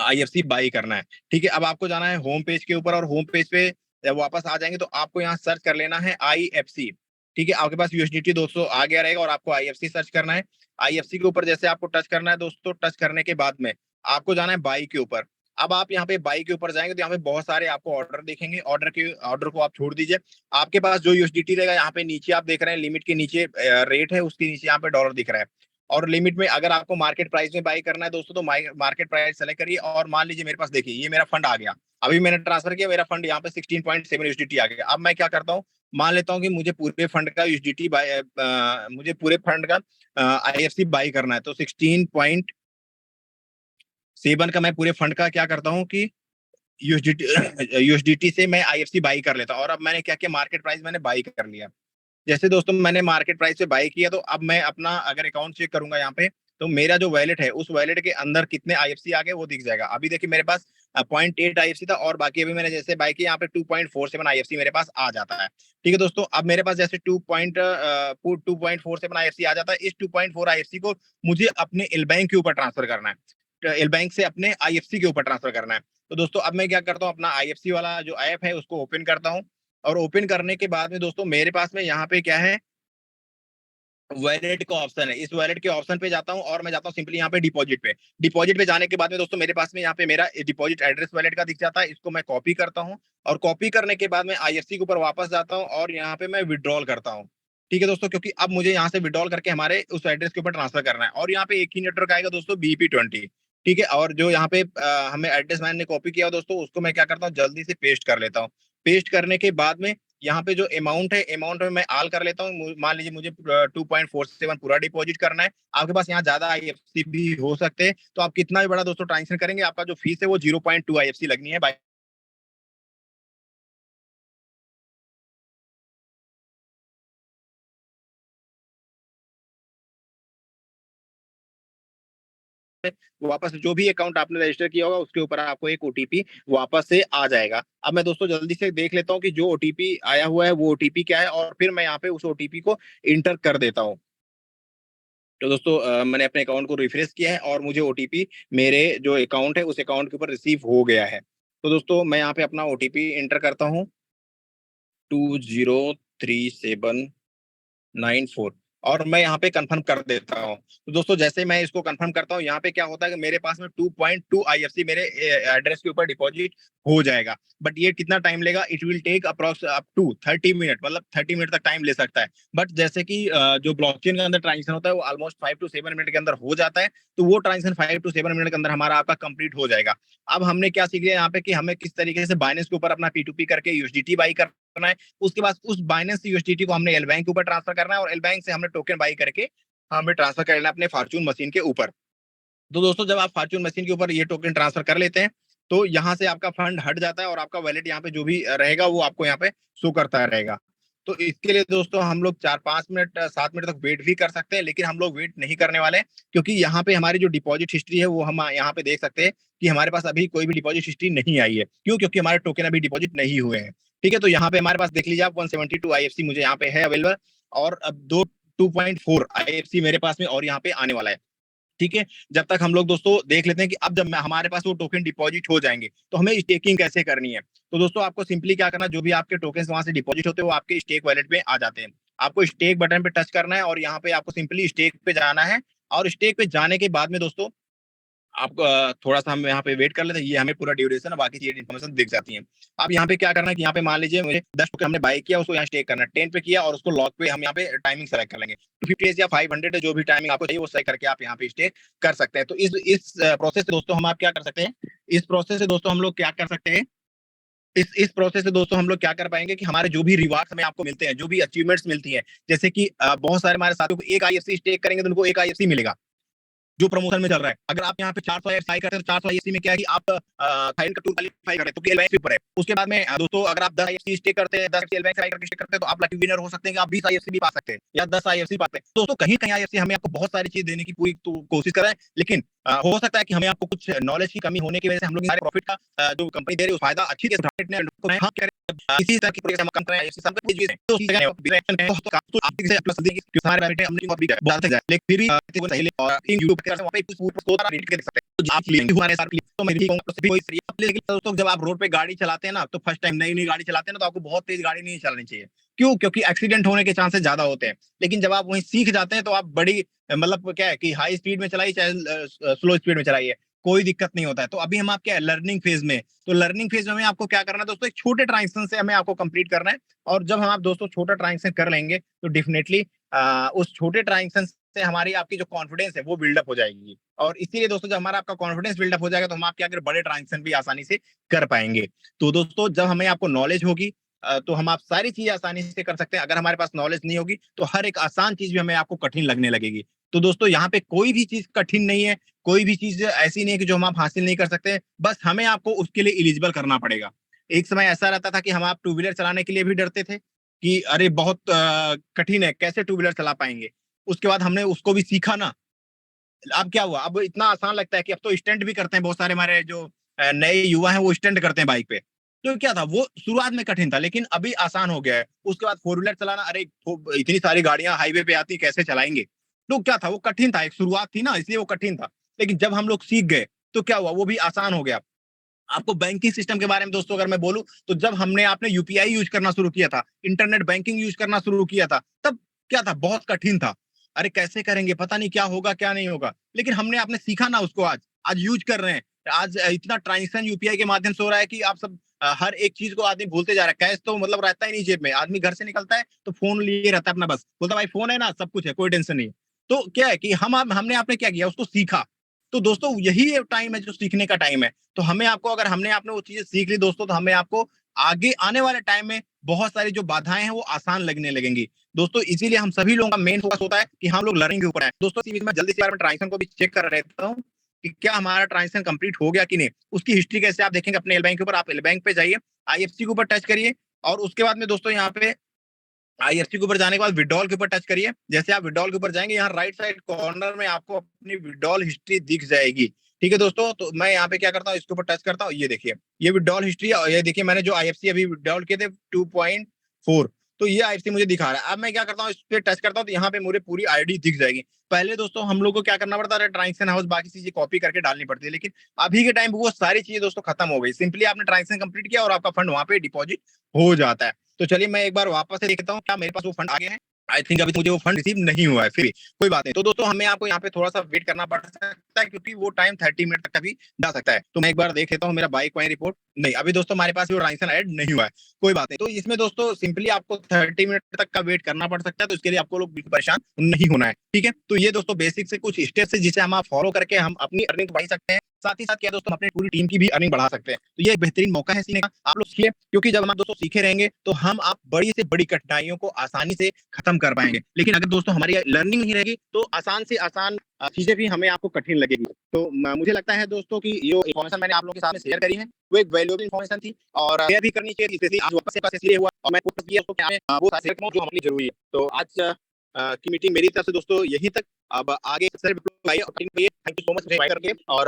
IFC बाई करना है। ठीक है, अब आपको जाना है होम पेज के ऊपर और होम पेज पे जब वापस आ जाएंगे तो आपको यहाँ सर्च कर लेना है IFC। ठीक है, आपके पास USDT दोस्तों आ गया रहेगा और आपको IFC सर्च करना है। IFC के ऊपर जैसे आपको टच करना है दोस्तों, टच करने के बाद में आपको जाना है बाई के ऊपर। अब आप यहाँ पे बाई के ऊपर जाएंगे तो यहाँ पे बहुत सारे आपको ऑर्डर दिखेंगे। ऑर्डर को आप छोड़ दीजिए। आपके पास जो USDT रहेगा, यहाँ पे नीचे आप देख रहे हैं लिमिट के नीचे रेट है, उसके नीचे यहाँ पे डॉलर दिख रहा है। और लिमिट में अगर आपको मार्केट प्राइस में बाई करना है दोस्तों तो मार्केट प्राइस सेलेक्ट करिए। और मान लीजिए मेरे पास देखिए ये मेरा फंड आ गया, अभी मैंने ट्रांसफर किया, मेरा फंड यहाँ पे 16.7 USDT आ गया। अब मैं क्या करता हूँ, मान लेता हूँ कि मुझे पूरे फंड का USDT बाय मुझे पूरे फंड का IFC बाई करना है, तो 16.7 का मैं पूरे फंड का क्या करता हूँ कि USDT से मैं IFC बाई कर लेता हूँ। और अब मैंने क्या किया, मार्केट प्राइस मैंने बाई कर लिया। जैसे दोस्तों मैंने मार्केट प्राइस से बाई किया तो अब मैं अपना अगर अकाउंट चेक करूंगा यहाँ पे, तो मेरा जो वैलेट है उस वैलेट के अंदर कितने IFC आ गए वो दिख जाएगा। अभी देखिए मेरे पास 0.8 IFC था और बाकी अभी मैंने जैसे बाई किया यहाँ पे 2.47 IFC मेरे पास आ जाता है। ठीक है दोस्तों, अब मेरे पास जैसे 2.47 IFC आ जाता है। इस 2.4 IFC को मुझे अपने एल बैंक के ऊपर ट्रांसफर करना है, एल बैंक से अपने IFC के ऊपर ट्रांसफर करना है। तो दोस्तों अब मैं क्या करता हूँ, अपना IFC वाला जो ऐप है उसको ओपन करता हूँ। और ओपन करने के बाद में दोस्तों मेरे पास में यहाँ पे क्या है, वैलेट का ऑप्शन है। इस वैलेट के ऑप्शन पे जाता हूँ और मैं जाता हूँ सिंपली यहाँ पे डिपॉजिट पे। डिपॉजिट पे जाने के बाद में दोस्तों मेरे पास में यहाँ पे मेरा डिपॉजिट एड्रेस वैलेट का दिख जाता है। इसको मैं कॉपी करता हूँ और कॉपी करने के बाद में IFC के ऊपर वापस जाता हूँ और यहाँ पे मैं विड्रॉल करता हूँ। ठीक है दोस्तों, क्योंकि अब मुझे यहाँ से विड्रॉल करके हमारे उस एड्रेस के ऊपर ट्रांसफर करना है। और यहाँ पे एक ही नेटवर्क आएगा दोस्तों, BP20। ठीक है, और जो यहाँ पे हमें एड्रेस मैंने कॉपी किया दोस्तों, उसको मैं क्या करता हूँ, जल्दी से पेस्ट कर लेता हूँ। पेस्ट करने के बाद में यहाँ पे जो अमाउंट है, अमाउंट में मैं आल कर लेता हूँ। मान लीजिए मुझे 2.47 पूरा डिपॉजिट करना है। आपके पास यहाँ ज्यादा IFC भी हो सकते हैं, तो आप कितना भी बड़ा दोस्तों ट्रांजेक्शन करेंगे, आपका जो फीस है वो 0.2 IFC लगनी है। वापस जो भी अकाउंट आपने रजिस्टर किया होगा उसके ऊपर आपको एक OTP वापस से आ जाएगा। अब मैं दोस्तों जल्दी से देख लेता हूँ कि जो OTP आया हुआ है वो OTP क्या है, और फिर मैं यहाँ पे उस OTP को इंटर कर देता हूँ। तो दोस्तों मैंने अपने अकाउंट को रिफ्रेश किया है और मुझे OTP मेरे जो अकाउंट है उस अकाउंट के ऊपर रिसीव हो गया है। तो दोस्तों मैं यहाँ पे अपना OTP इंटर करता हूँ, 203794, और मैं यहाँ पे कंफर्म कर देता हूँ। तो दोस्तों जैसे मैं इसको कंफर्म करता हूँ, यहाँ पे क्या होता है कि मेरे पास में 2.2 IFC मेरे एड्रेस के ऊपर डिपॉजिट हो जाएगा। बट ये कितना टाइम लेगा, it will take approx up to 30 minute, मतलब 30 मिनट तक टाइम ले सकता है। बट जैसे कि जो ब्लॉकचेन के अंदर ट्रांजेक्शन होता है वो ऑलमोस्ट 5 to 7 मिनट के अंदर हो जाता है। तो वो ट्रांजेक्शन 5 to 7 मिनट के अंदर हमारा आपका कंप्लीट हो जाएगा। अब हमने क्या सीख लिया यहाँ पे कि हमें किस तरीके से बाइनेंस के ऊपर अपना P2P करके USDT बाई करना है। उसके बाद उस बाइनेंस से USDT को हमने एल बैंक के ऊपर ट्रांसफर करना है और एल बैंक से हमने टोकन बाई करके हमें ट्रांसफर करना है अपने फॉर्चून मशीन के ऊपर। तो दोस्तों जब आप फॉर्चून मशीन के ऊपर ये टोकन ट्रांसफर कर लेते हैं तो यहाँ से आपका फंड हट जाता है और आपका वैलेट यहाँ पे जो भी रहेगा वो आपको यहाँ पे शो करता रहेगा। तो इसके लिए दोस्तों हम लोग 4-5 मिनट 7 मिनट तक वेट भी कर सकते हैं, लेकिन हम लोग वेट नहीं करने वाले, क्योंकि यहाँ पे हमारी जो डिपॉजिट हिस्ट्री है वो हम यहाँ पे देख सकते हैं कि हमारे पास अभी कोई भी डिपॉजिट हिस्ट्री नहीं आई है। क्यों? क्योंकि हमारे टोकन अभी डिपॉजिट नहीं हुए हैं। ठीक है, तो यहाँ पे हमारे पास देख लीजिए आप 172 IFC मुझे यहाँ पे है अवेलेबल, और अब 2.4 IFC मेरे पास में और यहाँ पे आने वाला है। ठीक है, जब तक हम लोग दोस्तों देख लेते हैं कि अब जब हमारे पास वो टोकन डिपॉजिट हो जाएंगे तो हमें स्टेकिंग कैसे करनी है। तो दोस्तों आपको सिंपली क्या करना है, जो भी आपके टोकन वहां से डिपॉजिट होते हैं वो आपके स्टेक वैलेट में आ जाते हैं। आपको स्टेक बटन पे टच करना है और यहाँ पे आपको सिंपली स्टेक पे जाना है। और स्टेक पे जाने के बाद में दोस्तों आपको थोड़ा सा हम यहाँ पे वेट कर लेते हैं, ये हमें पूरा ड्यूरेशन और बाकी चीजें इन्फॉर्मेशन दिख जाती है। अब यहाँ पे क्या करना है कि यहाँ पे मान लीजिए मुझे 10 टोकन हमने बाई किया, उसको यहाँ स्टेक करना है, 10 पे किया और उसको लॉक पे हम यहाँ पे टाइमिंग सेलेक्ट कर लेंगे, 250 डेज या 500 जो भी टाइमिंग आपको चाहिए वो सेलेक्ट करके आप यहाँ पे स्टेक कर सकते हैं। तो इस प्रोसेस से दोस्तों हम आप क्या कर सकते हैं, इस प्रोसेस से दोस्तों हम लोग क्या कर सकते हैं, इस प्रोसेस से दोस्तों हम लोग क्या कर पाएंगे कि हमारे जो भी रिवार्ड्स हमें आपको मिलते हैं, जो भी अचीवमेंट्स मिलती है, जैसे कि बहुत सारे हमारे साथियों को एक IFC स्टेक करेंगे तो उनको एक IFC मिलेगा जो प्रमोशन में चल रहा है। अगर आप यहाँ पे 400 IFC करते हैं तो 400 IFC में क्या है कि आप थाईलैंड का टूर क्वालीफाई करते हैं क्योंकि एलवाइस के ऊपर है। उसके बाद में दोस्तों अगर आप 10 IFC स्टे करते हैं, 10 एलवाइस करके स्टे करते हैं तो आप लकी विनर हो सकते हैं कि आप 20 IFC भी पा सकते हैं या 10 IFC पाते हैं। दोस्तों कहीं कहीं IFC हमें आपको बहुत सारी चीज देने की पूरी कोशिश कर रहा है, लेकिन हो सकता है कि हमें आपको कुछ नॉलेज की कमी होने की वजह से हम लोग सारे प्रॉफिट का जो कंपनी दे रही है फायदा अच्छी तरह इसी तरह की पूरी हम कर रहे हैं। सब कुछ चीजें तो आर्थिक से प्लस की सारे बैठे हमने बहुत भी लेकिन फिर भी और यूट्यूब पे वहां पे कुछ पूरा देख सकते हैं। आप लेंगे हमारे साथ तो मैं भी कहूंगा सभी वही आप लेकिन दोस्तों जब आप रोड पे गाड़ी चलाते हैं ना तो फर्स्ट टाइम नई नई गाड़ी चलाते हैं ना तो आपको बहुत तेज गाड़ी नहीं चलानी चाहिए। क्यों? क्योंकि एक्सीडेंट होने के चांसेस ज्यादा होते हैं। लेकिन जब आप वहीं सीख जाते हैं तो आप बड़ी मतलब क्या है कि हाई स्पीड में चलाइए चाहे स्लो स्पीड में चलाइए, कोई दिक्कत नहीं होता है। तो अभी हम आप क्या है लर्निंग फेज में। तो लर्निंग फेज में हमें आपको क्या करना है दोस्तों, एक छोटे ट्रांजेक्शन से हमें आपको कंप्लीट करना है। और जब हम आप दोस्तों छोटा ट्रांजेक्शन कर लेंगे तो डेफिनेटली उस छोटे ट्रांजेक्शन से हमारी आपकी जो कॉन्फिडेंस है वो बिल्डअप हो जाएगी। और इसीलिए दोस्तों जब हमारा आपका कॉन्फिडेंस बिल्डअप हो जाएगा तो हम आपके आगे बड़े ट्रांजेक्शन भी आसानी से कर पाएंगे। तो दोस्तों जब हमें आपको नॉलेज होगी तो हम आप सारी चीजें आसानी से कर सकते हैं। अगर हमारे पास नॉलेज नहीं होगी तो हर एक आसान चीज भी हमें आपको कठिन लगने लगेगी। तो दोस्तों यहाँ पे कोई भी चीज कठिन नहीं है, कोई भी चीज ऐसी नहीं है कि जो हम आप हासिल नहीं कर सकते। बस हमें आपको उसके लिए एलिजिबल करना पड़ेगा। एक समय ऐसा रहता था कि हम आप टू व्हीलर चलाने के लिए भी डरते थे कि अरे बहुत कठिन है, कैसे टू व्हीलर चला पाएंगे। उसके बाद हमने उसको भी सीखा ना। अब क्या हुआ, अब इतना आसान लगता है कि अब तो स्टंट भी करते हैं बहुत सारे हमारे जो नए युवा हैं वो स्टंट करते हैं बाइक पे। तो क्या था वो शुरुआत में कठिन था लेकिन अभी आसान हो गया है। उसके बाद फोर व्हीलर चलाना, अरे इतनी सारी गाड़ियां हाईवे पे आती कैसे चलाएंगे। तो क्या था वो कठिन था, एक शुरुआत थी ना इसलिए वो कठिन था। लेकिन जब हम लोग सीख गए तो क्या हुआ वो भी आसान हो गया। आपको बैंकिंग सिस्टम के बारे में दोस्तों अगर मैं बोलूं तो जब हमने आपने यूपीआई यूज करना शुरू किया था, इंटरनेट बैंकिंग यूज करना शुरू किया था, तब क्या था बहुत कठिन था। अरे कैसे करेंगे, पता नहीं क्या होगा क्या नहीं होगा। लेकिन हमने आपने सीखा ना उसको, आज आज यूज कर रहे हैं। आज इतना ट्रांजेक्शन यूपीआई के माध्यम से हो रहा है कि आप सब हर एक चीज को आदमी भूलते जा रहा है। कैश तो मतलब रहता ही नहीं जेब में, आदमी घर से निकलता है तो फोन लिए रहता है अपना, बस बोलता है भाई फोन है ना सब कुछ है, कोई टेंशन नहीं है। तो क्या है कि हमने आपने क्या किया उसको सीखा। तो दोस्तों यही टाइम है जो सीखने का टाइम है। तो हमें आपको अगर हमने आपने वो चीजें सीख ली दोस्तों तो हमें आपको आगे आने वाले टाइम में बहुत सारी जो बाधाएं हैं वो आसान लगने लगेंगी। दोस्तों इसीलिए हम सभी लोगों का मेन फोकस होता है कि हम लोग लर्निंग के ऊपर है। दोस्तों इसी बीच में जल्दी से ट्रांजेक्शन को भी चेक कर रहता हूँ कि क्या हमारा ट्रांजेक्शन कंप्लीट हो गया कि नहीं। उसकी हिस्ट्री कैसे आप देखेंगे अपने एल बैंक के ऊपर, आप एल बैंक पे जाइए, आईएफसी के ऊपर टच करिए और उसके बाद में दोस्तों यहाँ पे आईएफसी के ऊपर जाने के बाद विड्रॉल के ऊपर टच करिए। जैसे आप विड्रॉल के ऊपर जाएंगे यहाँ राइट साइड कॉर्नर में आपको अपनी विड्रॉल हिस्ट्री दिख जाएगी। ठीक है दोस्तों, तो मैं यहाँ पे क्या करता हूँ इसके ऊपर टच करता हूँ, ये देखिए ये विड्रॉल हिस्ट्री और ये देखिए मैंने जो आईएफसी अभी विड्रॉल किए थे 2.4, तो ये आईएफसी मुझे दिखा रहा है। अब मैं क्या करता हूँ इस पे टच करता हूँ तो यहाँ पे मुझे पूरी आईडी दिख जाएगी। पहले दोस्तों हम लोग को क्या करना पड़ता है, ट्रांजेक्शन हाउस बाकी चीजें कॉपी करके डालनी पड़ती है। लेकिन अभी के टाइम वो सारी चीजें दोस्तों खत्म हो गई। सिंपली आपने ट्रांजेक्शन कंप्लीट किया और आपका फंड वहां पे डिपॉजिट हो जाता है। तो चलिए मैं एक बार वापस से देखता हूँ क्या मेरे पास वो फंड आ गए हैं। आई थिंक अभी मुझे वो फंड रिसीव नहीं हुआ है, फिर भी कोई बात नहीं। तो दोस्तों हमें आपको यहाँ पे थोड़ा सा वेट करना पड़ सकता है क्योंकि वो टाइम 30 मिनट तक भी जा सकता है। तो मैं एक बार देख लेता हूँ मेरा बाइक वाई रिपोर्ट, नहीं अभी दोस्तों हमारे पास वो ट्रांजेक्शन ऐड नहीं हुआ है। कोई बात नहीं, तो इसमें दोस्तों सिंपली आपको 30 मिनट तक का वेट करना पड़ सकता है। तो इसके लिए आपको लोग बिल्कुल परेशान नहीं होना है, ठीक है। तो ये दोस्तों बेसिक से कुछ स्टेप्स है जिसे हम आप फॉलो करके हम अपनी अर्निंग बढ़ा सकते हैं। साथ ही साथ क्या दोस्तों अपनी पूरी टीम की भी अर्निंग बढ़ा सकते हैं। तो ये एक बेहतरीन मौका है सीखने का, आप लोग सीखिए क्योंकि जब हम आप दोस्तों सीखे रहेंगे तो हम आप बड़ी से बड़ी कठिनाइयों को आसानी से खत्म कर पाएंगे। लेकिन अगर दोस्तों हमारी लर्निंग नहीं रहेगी तो आसान से आसान चीजें भी हमें आपको कठिन लगेगी। तो मुझे लगता है दोस्तों कि जो इन्फॉर्मेशन मैंने आप लोगों के सामने शेयर करी है वो एक वैल्यूएबल इन्फॉर्मेशन थी और शेयर भी करनी चाहिए। इसलिए आज वापस से पास इसलिए हुआ और मैं कोशिश किया उसको वो शेयर करूं जो हमारे लिए जरूरी है। तो आज की मीटिंग मेरी तरफ से दोस्तों यही तक। अब आगे थैंक यू सो मच करके और